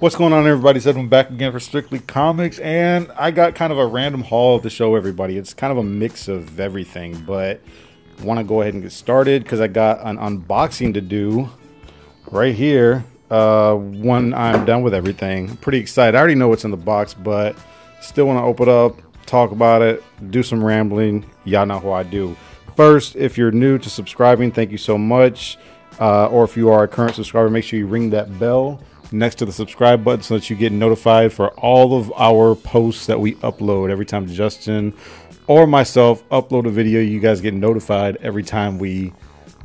What's going on, everybody? I'm back again for Strictly Comics, and I got kind of a random haul to show everybody. It's kind of a mix of everything, but I want to go ahead and get started because I got an unboxing to do right here when I'm done with everything. I'm pretty excited. I already know what's in the box, but still want to open it up, talk about it, do some rambling. Y'all know how I do. First, if you're new to subscribing, thank you so much. Or if you are a current subscriber, make sure you ring that bell next to the subscribe button so that you get notified for all of our posts that we upload. Every time Justin or myself upload a video, you guys get notified every time we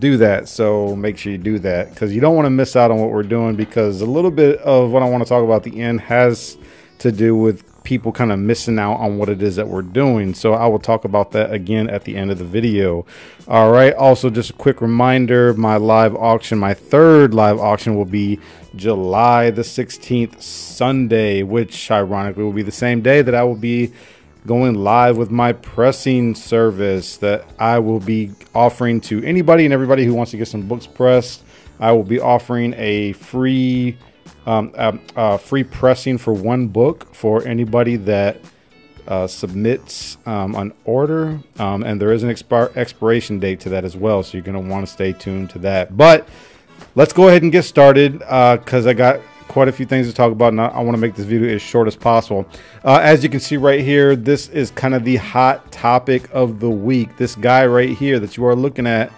do that. So make sure you do that because you don't want to miss out on what we're doing, because a little bit of what I want to talk about at the end has to do with people kind of missing out on what it is that we're doing. So I will talk about that again at the end of the video. All right, also just a quick reminder, my live auction, my third live auction, will be July the 16th, Sunday, which ironically will be the same day that I will be going live with my pressing service that I will be offering to anybody and everybody who wants to get some books pressed. I will be offering a free free pressing for one book for anybody that submits an order, and there is an expiration date to that as well, so you're going to want to stay tuned to that. But let's go ahead and get started because I got quite a few things to talk about, and I want to make this video as short as possible. As you can see right here, this is kind of the hot topic of the week. This guy right here that you are looking at,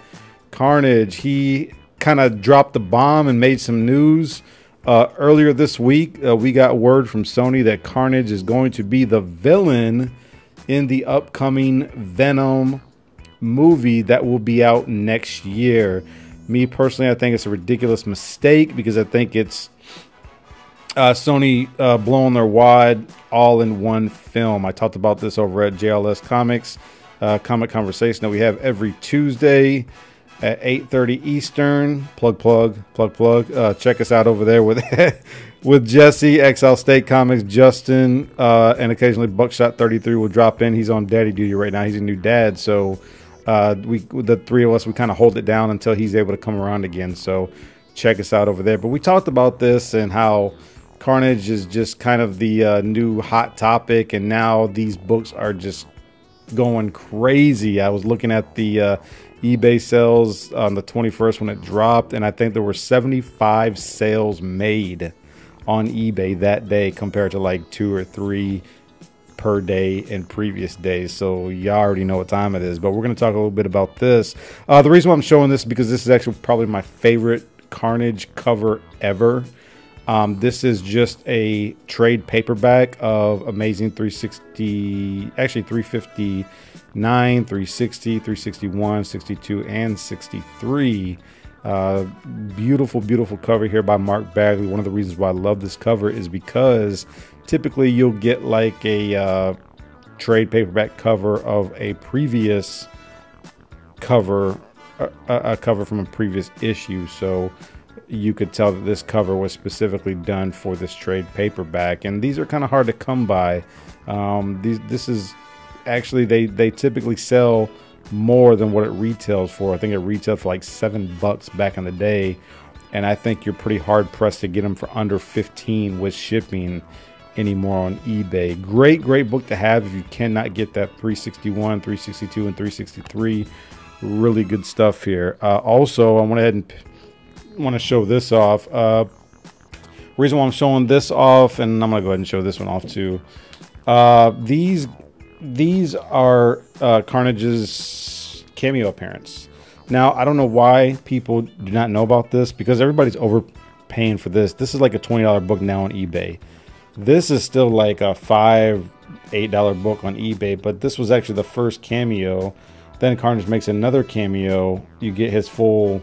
Carnage, he kind of dropped the bomb and made some news. Earlier this week, we got word from Sony that Carnage is going to be the villain in the upcoming Venom movie that will be out next year. Me personally, I think it's a ridiculous mistake because I think it's Sony blowing their wad all in one film. I talked about this over at JLS Comics, Comic Conversation that we have every Tuesday at 8:30 Eastern. Plug. Check us out over there with with Jesse, EXILESTATE Comics, Justin, and occasionally Buckshot 33 will drop in. He's on daddy duty right now. He's a new dad, so the three of us, we kind of hold it down until he's able to come around again. So check us out over there. But we talked about this and how Carnage is just kind of the new hot topic, and now these books are just going crazy. I was looking at the eBay sales on the 21st when it dropped, and I think there were 75 sales made on eBay that day compared to like 2 or 3 per day in previous days. So you already know what time it is, but we're going to talk a little bit about this. The reason why I'm showing this is because this is actually probably my favorite Carnage cover ever. This is just a trade paperback of Amazing 360, actually 359, 360, 361, 62, and 63. Beautiful cover here by Mark Bagley. One of the reasons why I love this cover is because typically you'll get like a trade paperback cover of a previous cover, a cover from a previous issue. So you could tell that this cover was specifically done for this trade paperback, and these are kind of hard to come by. This is actually, they typically sell more than what it retails for. I think it retailed for like $7 back in the day, and I think you're pretty hard pressed to get them for under 15 with shipping anymore on eBay. Great book to have if you cannot get that 361, 362, and 363. Really good stuff here. Also, I went ahead and want to show this off. Reason why I'm showing this off, and I'm gonna go ahead and show this one off too. These are Carnage's cameo appearance. Now, I don't know why people do not know about this, because everybody's overpaying for this. This is like a $20 book now on eBay. This is still like a $5, $8 book on eBay, but this was actually the first cameo. Then Carnage makes another cameo. You get his full,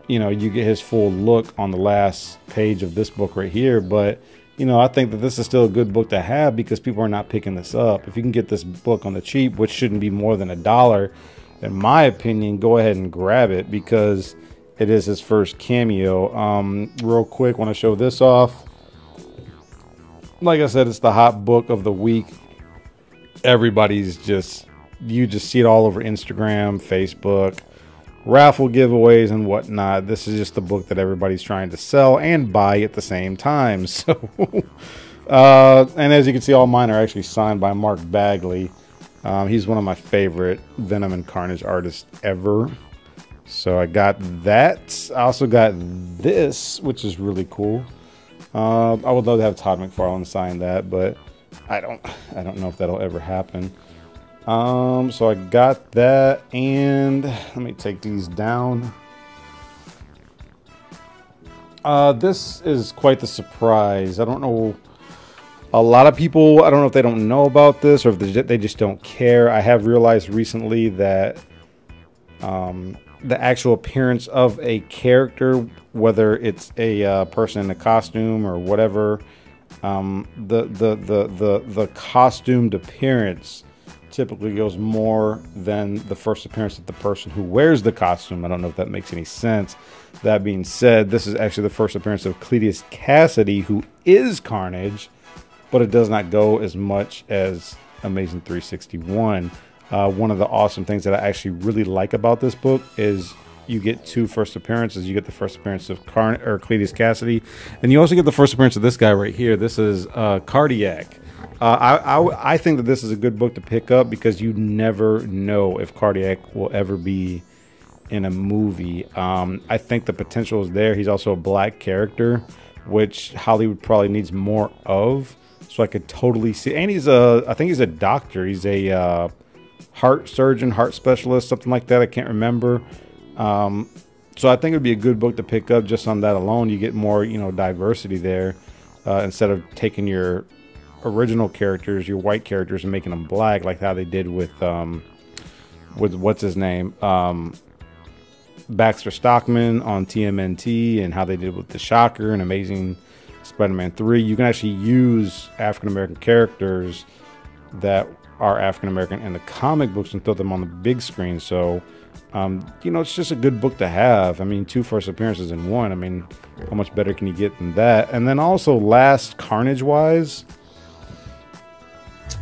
you get his full look on the last page of this book right here. But I think that this is still a good book to have because people are not picking this up. If you can get this book on the cheap, which shouldn't be more than $1, in my opinion, go ahead and grab it because it is his first cameo. Real quick, want to show this off. Like I said, it's the hot book of the week. Everybody's you just see it all over Instagram, Facebook, raffle giveaways and whatnot. This is just the book that everybody's trying to sell and buy at the same time. So, and as you can see, all mine are actually signed by Mark Bagley. He's one of my favorite Venom and Carnage artists ever. So I got that. I also got this, which is really cool. I would love to have Todd McFarlane sign that, but I don't know if that'll ever happen. So I got that, and let me take these down. This is quite the surprise. I don't know. A lot of people, I don't know if they don't know about this or if they just don't care. I have realized recently that the actual appearance of a character, whether it's a person in a costume or whatever, the costumed appearance typically goes more than the first appearance of the person who wears the costume. I don't know if that makes any sense. That being said, this is actually the first appearance of Cletus Cassidy, who is Carnage, but it does not go as much as Amazing 361. One of the awesome things that I actually really like about this book is you get two first appearances. You get the first appearance of Cletus Cassidy, and you also get the first appearance of this guy right here. This is Cardiac. I think that this is a good book to pick up because you never know if Cardiac will ever be in a movie. I think the potential is there. He's also a black character, which Hollywood probably needs more of. So I could totally see. And I think he's a doctor. He's a heart surgeon, heart specialist, something like that. I can't remember. So I think it would be a good book to pick up just on that alone. You get more, diversity there instead of taking your original characters, your white characters, and making them black, like how they did with what's his name, Baxter Stockman on TMNT, and how they did with the Shocker and Amazing Spider-Man 3. You can actually use African American characters that are African American in the comic books and throw them on the big screen. So it's just a good book to have. I mean, 2 first appearances in one. I mean, how much better can you get than that? And then also last Carnage wise,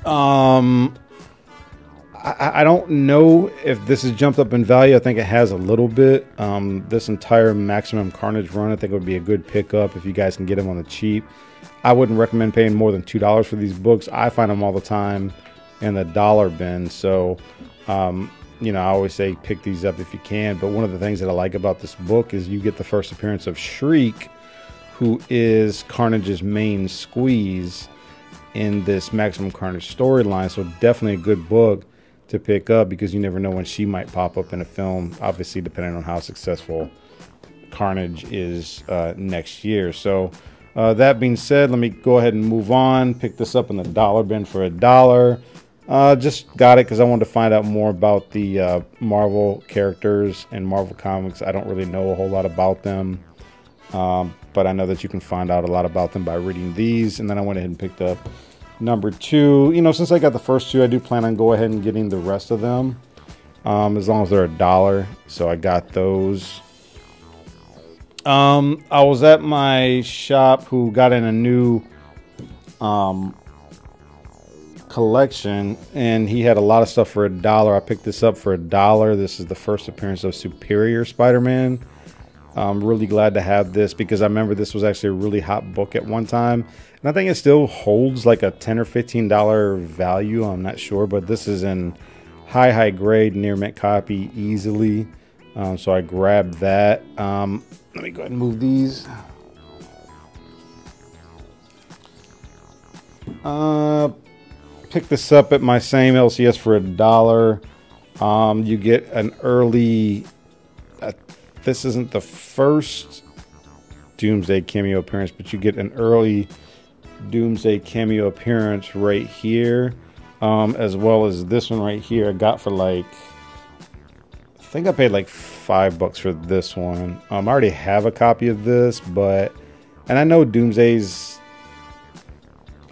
I don't know if this has jumped up in value. I think it has a little bit. This entire Maximum Carnage run, I think would be a good pickup if you guys can get them on the cheap. I wouldn't recommend paying more than $2 for these books. I find them all the time in the dollar bin. So, I always say pick these up if you can. But one of the things that I like about this book is you get the first appearance of Shriek, who is Carnage's main squeeze in this Maximum Carnage storyline. So definitely a good book to pick up because you never know when she might pop up in a film, obviously depending on how successful Carnage is next year. So that being said, let me go ahead and move on. Pick this up in the dollar bin for $1. Just got it because I wanted to find out more about the Marvel characters and Marvel comics. I don't really know a whole lot about them, but I know that you can find out a lot about them by reading these. And then I went ahead and picked up number 2. Since I got the first 2, I do plan on go ahead and getting the rest of them, as long as they're $1. So I got those. I was at my shop who got in a new collection, and he had a lot of stuff for $1. I picked this up for $1. This is the first appearance of Superior Spider-Man. I'm really glad to have this because I remember this was actually a really hot book at one time, and I think it still holds like a $10 or $15 value. I'm not sure, but this is in high grade, near mint copy easily. So I grabbed that. Let me go ahead and move these. Pick this up at my same LCS for $1. You get an early. This isn't the first Doomsday cameo appearance, but you get an early Doomsday cameo appearance right here, as well as this one right here. I got for I think I paid like $5 for this one. I already have a copy of this, and I know Doomsday's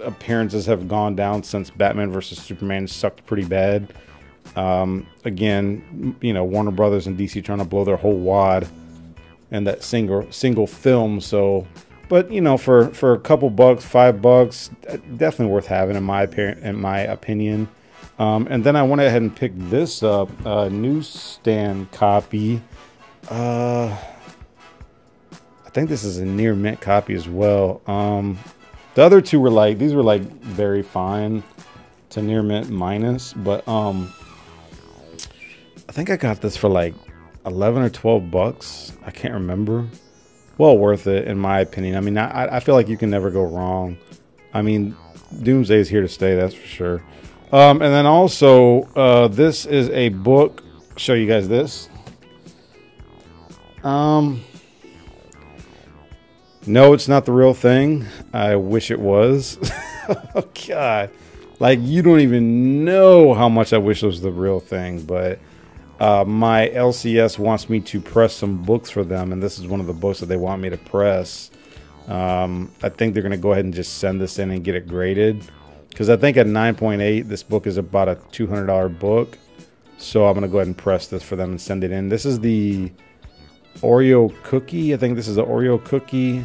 appearances have gone down since Batman vs Superman sucked pretty bad. Again, Warner Brothers and DC trying to blow their whole wad in that single film. So, but for a couple bucks, $5, definitely worth having in my opinion. And then I went ahead and picked this up, a newsstand copy. I think this is a near mint copy as well. The other two were like, these were like very fine to near mint minus, but I think I got this for like 11 or 12 bucks. I can't remember. Well worth it in my opinion. I mean, I feel like you can never go wrong. I mean, Doomsday is here to stay, that's for sure. And then also, this is a book. Show you guys this. No, it's not the real thing. I wish it was. Oh, God. Like, you don't even know how much I wish it was the real thing. But my LCS wants me to press some books for them. And this is one of the books that they want me to press. I think they're going to go ahead and just send this in and get it graded. Because I think at 9.8, this book is about a $200 book. So I'm going to go ahead and press this for them and send it in. This is the Oreo cookie. I think this is the Oreo cookie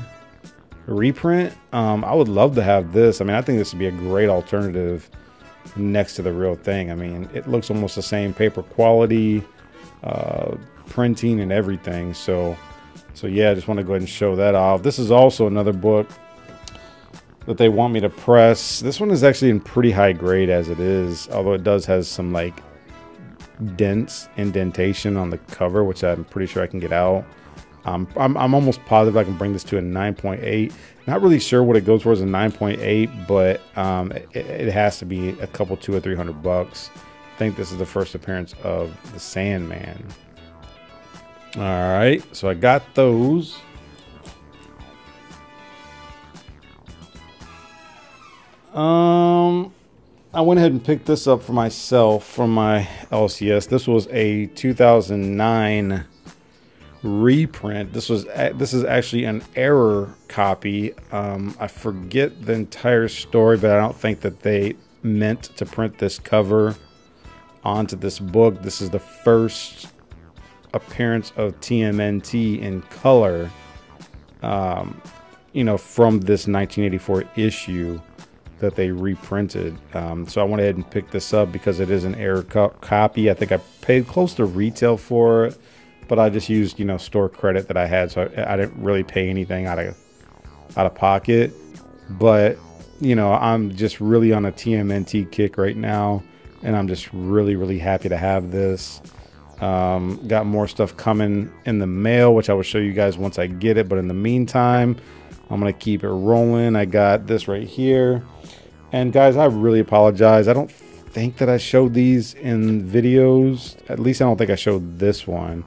reprint. I would love to have this. I mean, I think this would be a great alternative next to the real thing. I mean, it looks almost the same paper quality, printing and everything. So yeah, I just want to go ahead and show that off. This is also another book that they want me to press. This one is actually in pretty high grade as it is, although it does has some like indentation on the cover, which I'm pretty sure I can get out. I'm almost positive I can bring this to a 9.8. Not really sure what it goes for as a 9.8, but it has to be a couple $200 or $300. I think this is the first appearance of the Sandman. All right, so I got those. I went ahead and picked this up for myself from my LCS. This was a 2009 reprint. This is actually an error copy. I forget the entire story, but I don't think that they meant to print this cover onto this book. This is the first appearance of TMNT in color, you know, from this 1984 issue that they reprinted. So I went ahead and picked this up because it is an error copy. I think I paid close to retail for it, but I just used, you know, store credit that I had, so I didn't really pay anything out of pocket. But you know, I'm just really on a TMNT kick right now, and I'm just really happy to have this. Got more stuff coming in the mail, which I will show you guys once I get it, but in the meantime, I'm gonna keep it rolling. I got this right here. And guys, I really apologize. I don't think that I showed these in videos. At least I don't think I showed this one.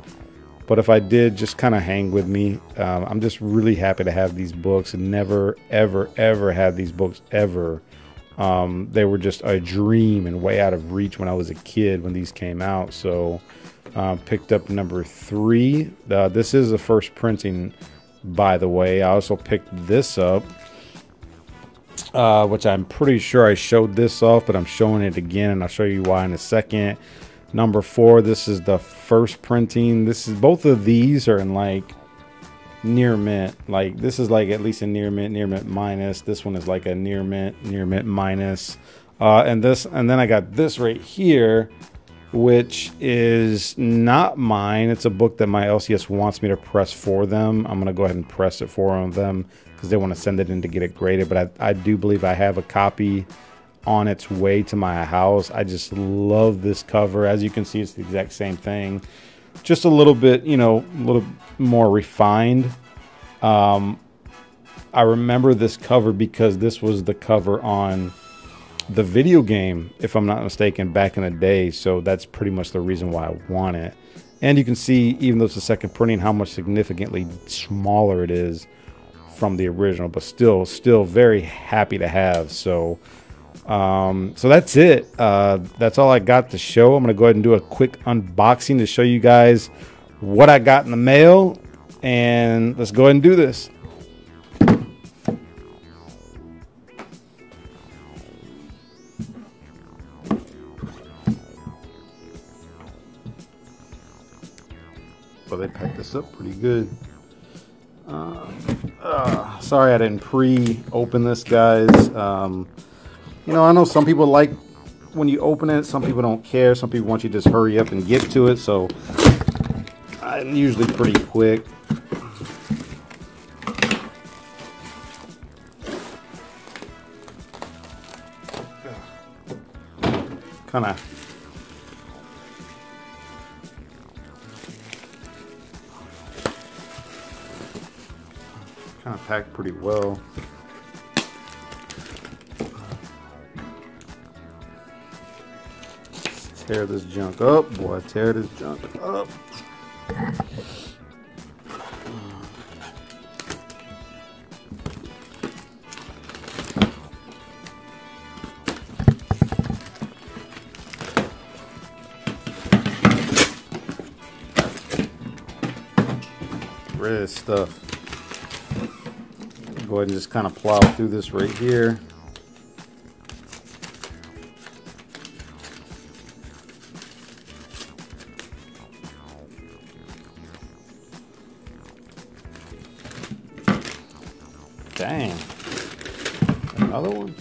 But if I did, just kind of hang with me. I'm just really happy to have these books. Never, ever had these books ever. They were just a dream and way out of reach when I was a kid when these came out. So picked up number 3. This is the first printing, by the way. I also picked this up, which I'm pretty sure I showed this off, but I'm showing it again, and I'll show you why in a second. Number 4, this is the first printing. This is, both of these are in like near mint. Like this is like at least a near mint minus. This one is like a near mint minus. And then I got this right here, which is not mine. It's a book that my LCS wants me to press for them. I'm gonna go ahead and press it for them because they want to send it in to get it graded. But I do believe I have a copy on its way to my house. I just love this cover. As you can see, it's the exact same thing, just a little bit, you know, a little more refined. I remember this cover because this was the cover on the video game, if I'm not mistaken, back in the day. So that's pretty much the reason why I want it. And you can see, even though it's a second printing, how much significantly smaller it is from the original, but still very happy to have. So so that's it. That's all I got to show. I'm gonna go ahead and do a quick unboxing to show you guys what I got in the mail, and let's go ahead and do this. Well, they packed this up pretty good. Sorry I didn't pre-open this, guys. You know, I know some people like when you open it, some people don't care. Some people want you to just hurry up and get to it. So I'm usually pretty quick. Kind of packed pretty well. Let's tear this junk up, boy. Tear this junk up. Red stuff. Go ahead and just kind of plow through this right here. Dang. Another one?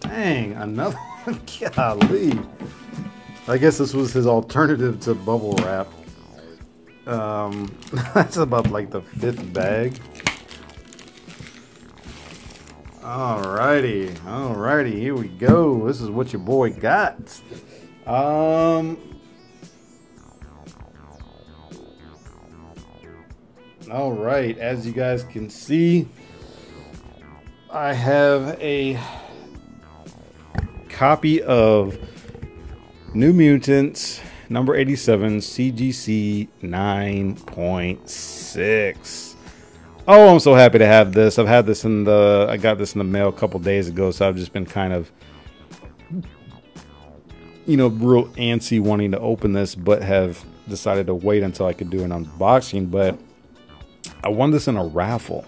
Dang, another one. Golly. I guess this was his alternative to bubble wrap. That's about like the 5th bag. Alrighty, alrighty, here we go. This is what your boy got. Alright, as you guys can see, I have a copy of New Mutants number 87 CGC 9.6. Oh, I'm so happy to have this. I've had this I got this in the mail a couple days ago, so I've just been kind of, you know, real antsy wanting to open this, but have decided to wait until I could do an unboxing. But I won this in a raffle.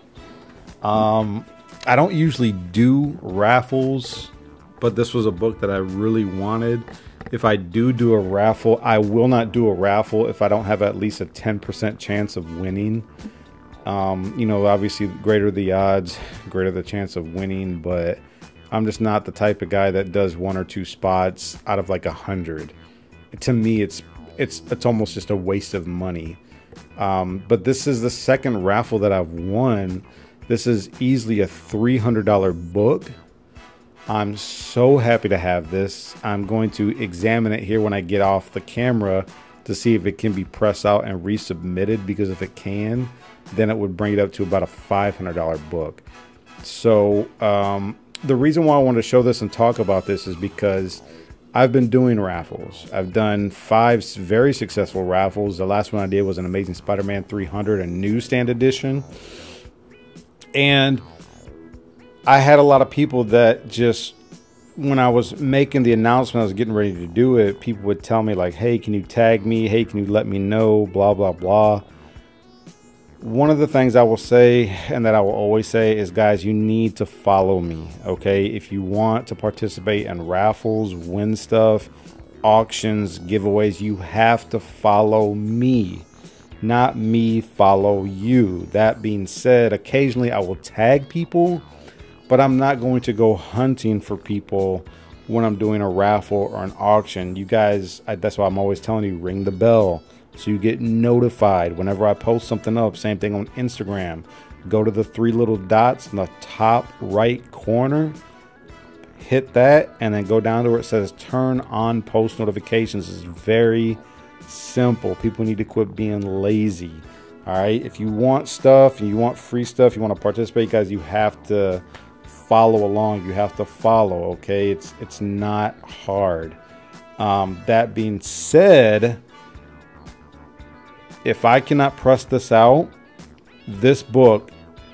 I don't usually do raffles, but this was a book that I really wanted. If I do a raffle, I will not do a raffle if I don't have at least a 10% chance of winning. You know, obviously, greater the odds, greater the chance of winning, but I'm just not the type of guy that does 1 or 2 spots out of like 100. To me, it's almost just a waste of money. But this is the second raffle that I've won. This is easily a $300 book. I'm so happy to have this. I'm going to examine it here when I get off the camera to see if it can be pressed out and resubmitted, because if it can, then it would bring it up to about a $500 book. So the reason why I want to show this and talk about this is because I've been doing raffles. I've done 5 very successful raffles. The last one I did was an Amazing Spider-Man 300, a newsstand edition. And I had a lot of people that just, when I was making the announcement, I was getting ready to do it, people would tell me like, hey, can you tag me? Hey, can you let me know? Blah, blah, blah. One of the things I will say, and that I will always say, is guys, you need to follow me, okay? If you want to participate in raffles, win stuff, auctions, giveaways, you have to follow me, not me follow you. That being said, occasionally I will tag people, but I'm not going to go hunting for people when I'm doing a raffle or an auction. You guys, that's why I'm always telling you, ring the bell so you get notified whenever I post something up. Same thing on Instagram. Go to the 3 little dots in the top right corner, hit that, and then go down to where it says turn on post notifications. It's very simple. People need to quit being lazy. All right, if you want stuff and you want free stuff, you want to participate, guys, you have to follow along. You have to follow, okay? It's not hard. That being said, if I cannot press this out, this book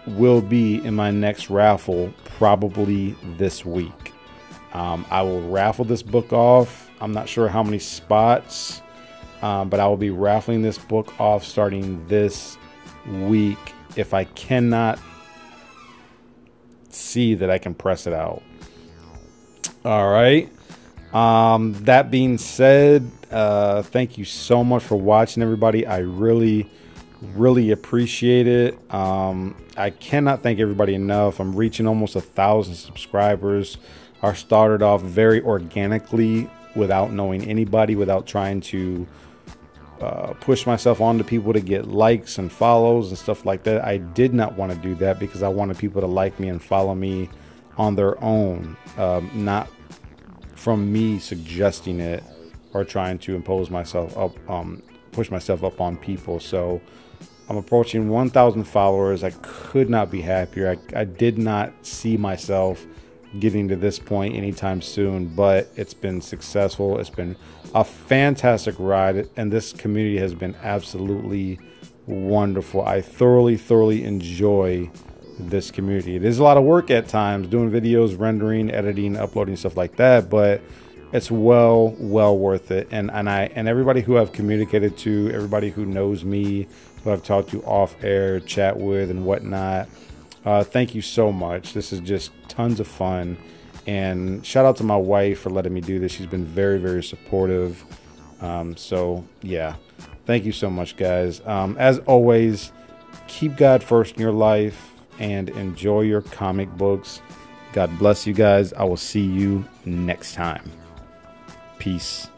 will be in my next raffle probably this week. I will raffle this book off. I'm not sure how many spots, but I will be raffling this book off starting this week if I cannot see that I can press it out. All right. That being said, Thank you so much for watching, everybody. I really appreciate it. I cannot thank everybody enough. I'm reaching almost 1,000 subscribers. I started off very organically, without knowing anybody, without trying to push myself onto people to get likes and follows and stuff like that. I did not want to do that because I wanted people to like me and follow me on their own, not from me suggesting it or trying to impose myself up, push myself up on people. So I'm approaching 1,000 followers. I could not be happier. I did not see myself getting to this point anytime soon, but it's been successful. It's been a fantastic ride, and this community has been absolutely wonderful. I thoroughly enjoy this community. It is a lot of work at times, doing videos, rendering, editing, uploading, stuff like that, but it's well worth it. And everybody who I've communicated to, everybody who knows me, who I've talked to off air, chat with and whatnot, thank you so much. This is just tons of fun, and shout out to my wife for letting me do this. She's been very supportive. So yeah, thank you so much, guys. As always, keep God first in your life and enjoy your comic books. God bless you guys. I will see you next time. Peace.